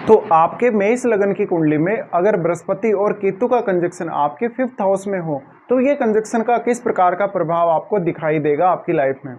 तो आपके मेष लगन की कुंडली में अगर बृहस्पति और केतु का कंजक्शन आपके 5th हाउस में हो तो ये कंजक्शन का किस प्रकार का प्रभाव आपको दिखाई देगा आपकी लाइफ में।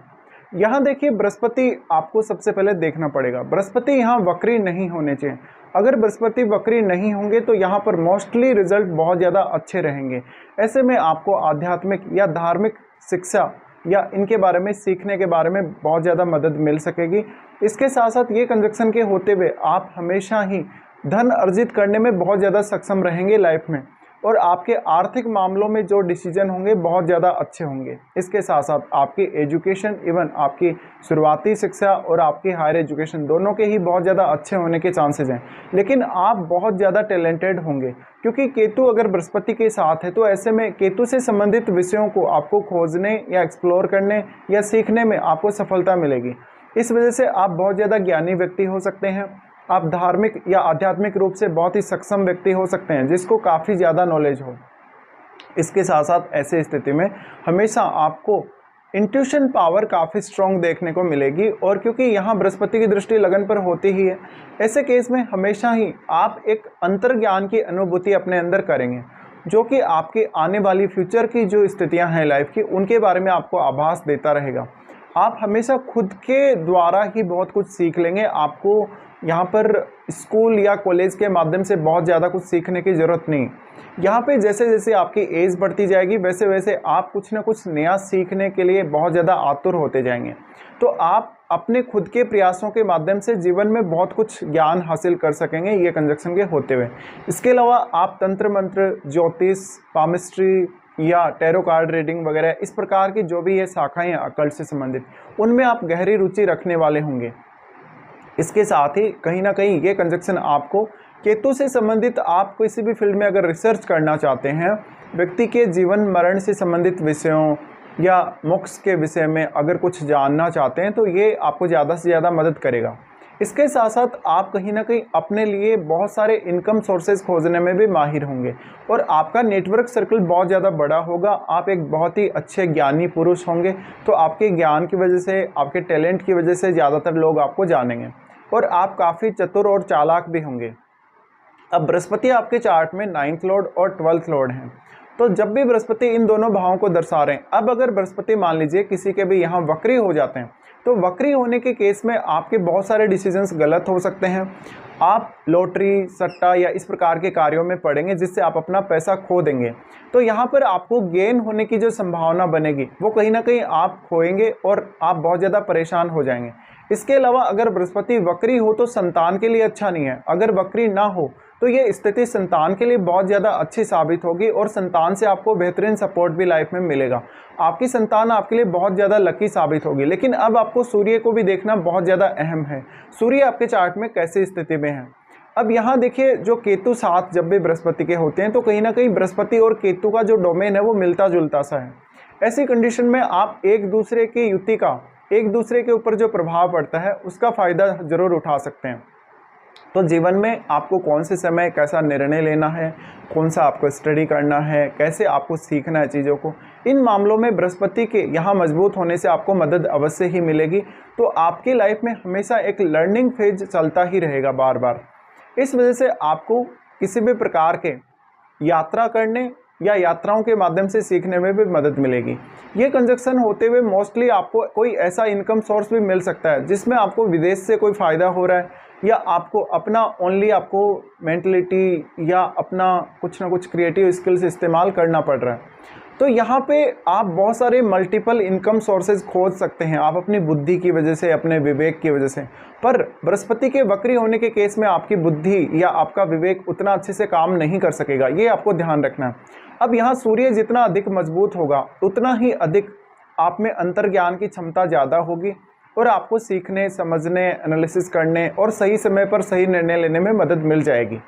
यहाँ देखिए, बृहस्पति आपको सबसे पहले देखना पड़ेगा, बृहस्पति यहाँ वक्री नहीं होने चाहिए। अगर बृहस्पति वक्री नहीं होंगे तो यहाँ पर मोस्टली रिजल्ट बहुत ज़्यादा अच्छे रहेंगे। ऐसे में आपको आध्यात्मिक या धार्मिक शिक्षा या इनके बारे में सीखने के बारे में बहुत ज़्यादा मदद मिल सकेगी। इसके साथ साथ ये कंजक्शन के होते हुए आप हमेशा ही धन अर्जित करने में बहुत ज़्यादा सक्षम रहेंगे लाइफ में, और आपके आर्थिक मामलों में जो डिसीजन होंगे बहुत ज़्यादा अच्छे होंगे। इसके साथ साथ आपकी एजुकेशन, इवन आपकी शुरुआती शिक्षा और आपकी हायर एजुकेशन दोनों के ही बहुत ज़्यादा अच्छे होने के चांसेस हैं। लेकिन आप बहुत ज़्यादा टैलेंटेड होंगे क्योंकि केतु अगर बृहस्पति के साथ है, तो ऐसे में केतु से संबंधित विषयों को आपको खोजने या एक्सप्लोर करने या सीखने में आपको सफलता मिलेगी। इस वजह से आप बहुत ज़्यादा ज्ञानी व्यक्ति हो सकते हैं। आप धार्मिक या आध्यात्मिक रूप से बहुत ही सक्षम व्यक्ति हो सकते हैं जिसको काफ़ी ज़्यादा नॉलेज हो। इसके साथ साथ ऐसे स्थिति में हमेशा आपको इंट्यूशन पावर काफ़ी स्ट्रॉन्ग देखने को मिलेगी, और क्योंकि यहाँ बृहस्पति की दृष्टि लगन पर होती ही है, ऐसे केस में हमेशा ही आप एक अंतर्ज्ञान की अनुभूति अपने अंदर करेंगे जो कि आपके आने वाली फ्यूचर की जो स्थितियाँ हैं लाइफ की, उनके बारे में आपको आभास देता रहेगा। आप हमेशा खुद के द्वारा ही बहुत कुछ सीख लेंगे। आपको यहाँ पर स्कूल या कॉलेज के माध्यम से बहुत ज़्यादा कुछ सीखने की ज़रूरत नहीं। यहाँ पे जैसे जैसे आपकी एज बढ़ती जाएगी वैसे वैसे आप कुछ ना कुछ नया सीखने के लिए बहुत ज़्यादा आतुर होते जाएंगे। तो आप अपने खुद के प्रयासों के माध्यम से जीवन में बहुत कुछ ज्ञान हासिल कर सकेंगे ये कंजक्शन के होते हुए। इसके अलावा आप तंत्र मंत्र, ज्योतिष, पामिस्ट्री या टैरो कार्ड रीडिंग वगैरह इस प्रकार की जो भी ये शाखाएं हैं अकल्ट से संबंधित, उनमें आप गहरी रुचि रखने वाले होंगे। इसके साथ ही कहीं ना कहीं ये कंजक्शन आपको केतु से संबंधित, आप किसी भी फील्ड में अगर रिसर्च करना चाहते हैं, व्यक्ति के जीवन मरण से संबंधित विषयों या मोक्ष के विषय में अगर कुछ जानना चाहते हैं तो ये आपको ज़्यादा से ज़्यादा मदद करेगा। इसके साथ साथ आप कहीं ना कहीं अपने लिए बहुत सारे इनकम सोर्सेज खोजने में भी माहिर होंगे और आपका नेटवर्क सर्कल बहुत ज़्यादा बड़ा होगा। आप एक बहुत ही अच्छे ज्ञानी पुरुष होंगे, तो आपके ज्ञान की वजह से, आपके टैलेंट की वजह से ज़्यादातर लोग आपको जानेंगे और आप काफ़ी चतुर और चालाक भी होंगे। अब बृहस्पति आपके चार्ट में 9th लॉर्ड और 12th लॉर्ड हैं, तो जब भी बृहस्पति इन दोनों भावों को दर्शा रहे हैं, अब अगर बृहस्पति मान लीजिए किसी के भी यहाँ वक्री हो जाते हैं, तो वक्री होने के केस में आपके बहुत सारे डिसीजंस गलत हो सकते हैं। आप लॉटरी, सट्टा या इस प्रकार के कार्यों में पड़ेंगे जिससे आप अपना पैसा खो देंगे। तो यहाँ पर आपको गेन होने की जो संभावना बनेगी वो कहीं ना कहीं आप खोएंगे और आप बहुत ज़्यादा परेशान हो जाएंगे। इसके अलावा अगर बृहस्पति वक्री हो तो संतान के लिए अच्छा नहीं है। अगर वक्री ना हो तो ये स्थिति संतान के लिए बहुत ज़्यादा अच्छी साबित होगी और संतान से आपको बेहतरीन सपोर्ट भी लाइफ में मिलेगा। आपकी संतान आपके लिए बहुत ज़्यादा लकी साबित होगी। लेकिन अब आपको सूर्य को भी देखना बहुत ज़्यादा अहम है। सूर्य आपके चार्ट में कैसी स्थिति में है। अब यहाँ देखिए, जो केतु साथ जब भी बृहस्पति के होते हैं तो कहीं ना कहीं बृहस्पति और केतु का जो डोमेन है वो मिलता जुलता सा है। ऐसी कंडीशन में आप एक दूसरे की युति का, एक दूसरे के ऊपर जो प्रभाव पड़ता है उसका फ़ायदा ज़रूर उठा सकते हैं। तो जीवन में आपको कौन से समय कैसा निर्णय लेना है, कौन सा आपको स्टडी करना है, कैसे आपको सीखना है चीज़ों को, इन मामलों में बृहस्पति के यहाँ मजबूत होने से आपको मदद अवश्य ही मिलेगी। तो आपकी लाइफ में हमेशा एक लर्निंग फेज चलता ही रहेगा बार बार। इस वजह से आपको किसी भी प्रकार के यात्रा करने या यात्राओं के माध्यम से सीखने में भी मदद मिलेगी। ये कंजक्शन होते हुए मोस्टली आपको कोई ऐसा इनकम सोर्स भी मिल सकता है जिसमें आपको विदेश से कोई फ़ायदा हो रहा है, या आपको अपना ओनली आपको मेंटलिटी या अपना कुछ ना कुछ क्रिएटिव स्किल्स इस्तेमाल करना पड़ रहा है। तो यहाँ पे आप बहुत सारे मल्टीपल इनकम सोर्सेज खोज सकते हैं आप अपनी बुद्धि की वजह से, अपने विवेक की वजह से। पर बृहस्पति के वक्री होने के केस में आपकी बुद्धि या आपका विवेक उतना अच्छे से काम नहीं कर सकेगा, ये आपको ध्यान रखना है। अब यहाँ सूर्य जितना अधिक मजबूत होगा उतना ही अधिक आप में अंतर्ज्ञान की क्षमता ज़्यादा होगी और आपको सीखने, समझने, एनालिसिस करने और सही समय पर सही निर्णय लेने में मदद मिल जाएगी।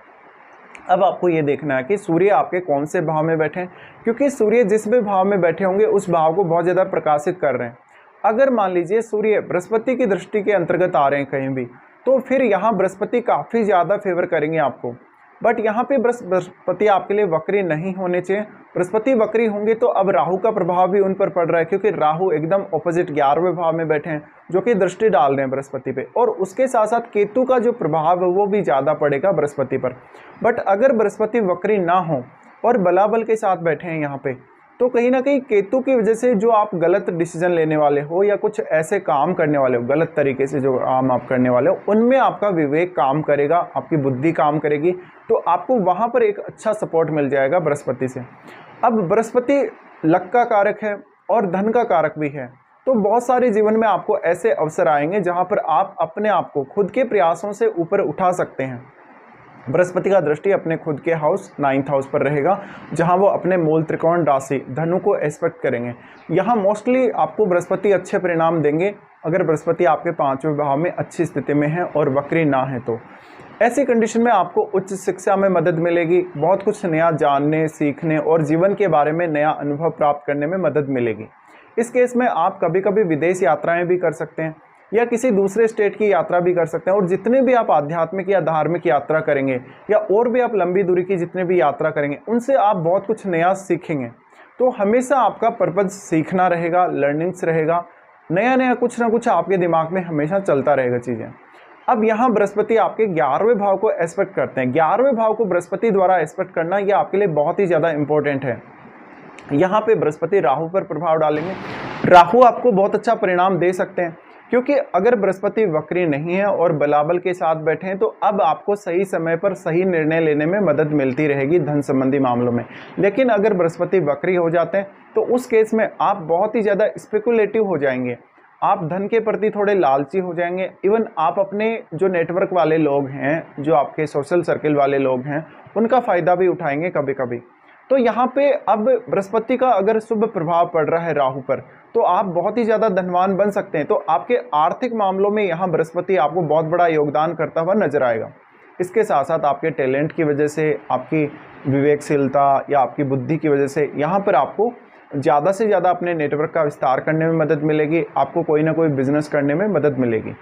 अब आपको ये देखना है कि सूर्य आपके कौन से भाव में बैठे हैं, क्योंकि सूर्य जिस भी भाव में बैठे होंगे उस भाव को बहुत ज़्यादा प्रकाशित कर रहे हैं। अगर मान लीजिए सूर्य बृहस्पति की दृष्टि के अंतर्गत आ रहे हैं कहीं भी, तो फिर यहाँ बृहस्पति काफ़ी ज़्यादा फेवर करेंगे आपको। बट यहाँ पे बृहस्पति आपके लिए वक्री नहीं होने चाहिए। बृहस्पति वक्री होंगे तो अब राहु का प्रभाव भी उन पर पड़ रहा है, क्योंकि राहु एकदम ऑपोजिट 11वें भाव में बैठे हैं, जो कि दृष्टि डाल रहे हैं बृहस्पति पे, और उसके साथ साथ केतु का जो प्रभाव है वो भी ज़्यादा पड़ेगा बृहस्पति पर। बट अगर बृहस्पति वक्री ना हो और बलाबल के साथ बैठे हैं यहाँ पे, तो कहीं ना कहीं केतु की वजह से जो आप गलत डिसीजन लेने वाले हो या कुछ ऐसे काम करने वाले हो गलत तरीके से, जो काम आप करने वाले हो उनमें आपका विवेक काम करेगा, आपकी बुद्धि काम करेगी, तो आपको वहाँ पर एक अच्छा सपोर्ट मिल जाएगा बृहस्पति से। अब बृहस्पति लक का कारक है और धन का कारक भी है, तो बहुत सारे जीवन में आपको ऐसे अवसर आएंगे जहाँ पर आप अपने आप को खुद के प्रयासों से ऊपर उठा सकते हैं। बृहस्पति का दृष्टि अपने खुद के हाउस 9th हाउस पर रहेगा, जहां वो अपने मूल त्रिकोण राशि धनु को एस्पेक्ट करेंगे। यहां मोस्टली आपको बृहस्पति अच्छे परिणाम देंगे अगर बृहस्पति आपके 5वें भाव में अच्छी स्थिति में है और वक्री ना है तो। ऐसी कंडीशन में आपको उच्च शिक्षा में मदद मिलेगी, बहुत कुछ नया जानने सीखने और जीवन के बारे में नया अनुभव प्राप्त करने में मदद मिलेगी। इस केस में आप कभी कभी विदेश यात्राएं भी कर सकते हैं या किसी दूसरे स्टेट की यात्रा भी कर सकते हैं, और जितने भी आप आध्यात्मिक या धार्मिक यात्रा करेंगे या और भी आप लंबी दूरी की जितने भी यात्रा करेंगे उनसे आप बहुत कुछ नया सीखेंगे। तो हमेशा आपका पर्पज सीखना रहेगा, लर्निंग्स रहेगा, नया नया कुछ ना कुछ आपके दिमाग में हमेशा चलता रहेगा चीज़ें। अब यहाँ बृहस्पति आपके 11वें भाव को एस्पेक्ट करते हैं। 11वें भाव को बृहस्पति द्वारा एस्पेक्ट करना ये आपके लिए बहुत ही ज़्यादा इंपॉर्टेंट है। यहाँ पे बृहस्पति राहु पर प्रभाव डालेंगे। राहु आपको बहुत अच्छा परिणाम दे सकते हैं, क्योंकि अगर बृहस्पति वक्री नहीं है और बलाबल के साथ बैठे हैं तो अब आपको सही समय पर सही निर्णय लेने में मदद मिलती रहेगी धन संबंधी मामलों में। लेकिन अगर बृहस्पति वक्री हो जाते हैं तो उस केस में आप बहुत ही ज़्यादा स्पेकुलेटिव हो जाएंगे, आप धन के प्रति थोड़े लालची हो जाएंगे। इवन आप अपने जो नेटवर्क वाले लोग हैं, जो आपके सोशल सर्किल वाले लोग हैं, उनका फ़ायदा भी उठाएंगे कभी कभी। तो यहाँ पे अब बृहस्पति का अगर शुभ प्रभाव पड़ रहा है राहु पर, तो आप बहुत ही ज़्यादा धनवान बन सकते हैं। तो आपके आर्थिक मामलों में यहाँ बृहस्पति आपको बहुत बड़ा योगदान करता हुआ नजर आएगा। इसके साथ साथ आपके टैलेंट की वजह से, आपकी विवेकशीलता या आपकी बुद्धि की वजह से यहाँ पर आपको ज़्यादा से ज़्यादा अपने नेटवर्क का विस्तार करने में मदद मिलेगी, आपको कोई ना कोई बिजनेस करने में मदद मिलेगी।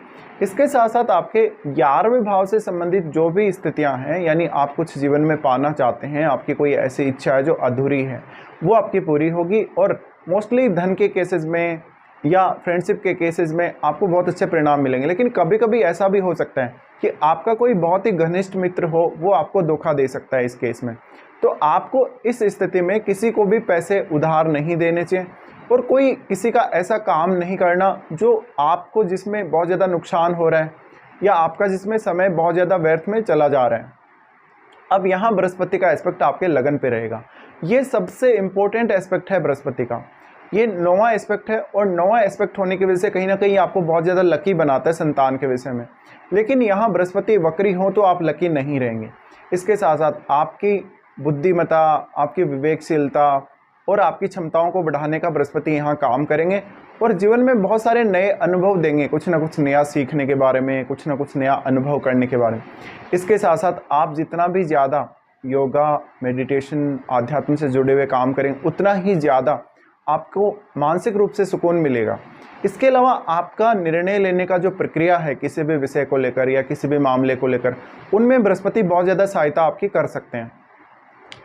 इसके साथ साथ आपके 11वें भाव से संबंधित जो भी स्थितियां हैं, यानी आप कुछ जीवन में पाना चाहते हैं, आपकी कोई ऐसी इच्छा है जो अधूरी है, वो आपकी पूरी होगी। और मोस्टली धन के केसेस में या फ्रेंडशिप के केसेस में आपको बहुत अच्छे परिणाम मिलेंगे। लेकिन कभी कभी ऐसा भी हो सकता है कि आपका कोई बहुत ही घनिष्ठ मित्र हो, वो आपको धोखा दे सकता है इस केस में। तो आपको इस स्थिति में किसी को भी पैसे उधार नहीं देने चाहिए और कोई किसी का ऐसा काम नहीं करना जो आपको, जिसमें बहुत ज़्यादा नुकसान हो रहा है या आपका जिसमें समय बहुत ज़्यादा व्यर्थ में चला जा रहा है। अब यहाँ बृहस्पति का एस्पेक्ट आपके लगन पे रहेगा। ये सबसे इम्पोर्टेंट एस्पेक्ट है बृहस्पति का, ये 9वां एस्पेक्ट है, और 9वां एस्पेक्ट होने की वजह से कहीं ना कहीं आपको बहुत ज़्यादा लकी बनाता है संतान के विषय में। लेकिन यहाँ बृहस्पति वक्री हो तो आप लकी नहीं रहेंगे। इसके साथ साथ आपकी बुद्धिमत्ता, आपकी विवेकशीलता और आपकी क्षमताओं को बढ़ाने का बृहस्पति यहाँ काम करेंगे और जीवन में बहुत सारे नए अनुभव देंगे, कुछ ना कुछ नया सीखने के बारे में, कुछ ना कुछ नया अनुभव करने के बारे में। इसके साथ साथ आप जितना भी ज़्यादा योगा, मेडिटेशन, आध्यात्म से जुड़े हुए काम करेंगे, उतना ही ज़्यादा आपको मानसिक रूप से सुकून मिलेगा। इसके अलावा आपका निर्णय लेने का जो प्रक्रिया है किसी भी विषय को लेकर या किसी भी मामले को लेकर, उनमें बृहस्पति बहुत ज़्यादा सहायता आपकी कर सकते हैं।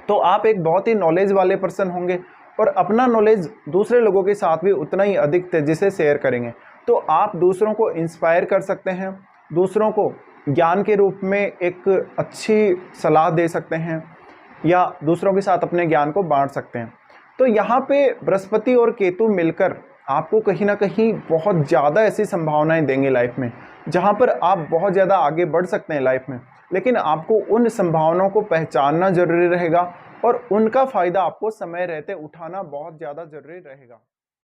तो आप एक बहुत ही नॉलेज वाले पर्सन होंगे और अपना नॉलेज दूसरे लोगों के साथ भी उतना ही अधिक तेजी से शेयर करेंगे। तो आप दूसरों को इंस्पायर कर सकते हैं, दूसरों को ज्ञान के रूप में एक अच्छी सलाह दे सकते हैं या दूसरों के साथ अपने ज्ञान को बांट सकते हैं। तो यहाँ पे बृहस्पति और केतु मिलकर आपको कहीं ना कहीं बहुत ज़्यादा ऐसी संभावनाएं देंगे लाइफ में, जहाँ पर आप बहुत ज़्यादा आगे बढ़ सकते हैं लाइफ में। लेकिन आपको उन संभावनाओं को पहचानना जरूरी रहेगा और उनका फ़ायदा आपको समय रहते उठाना बहुत ज़्यादा ज़रूरी रहेगा।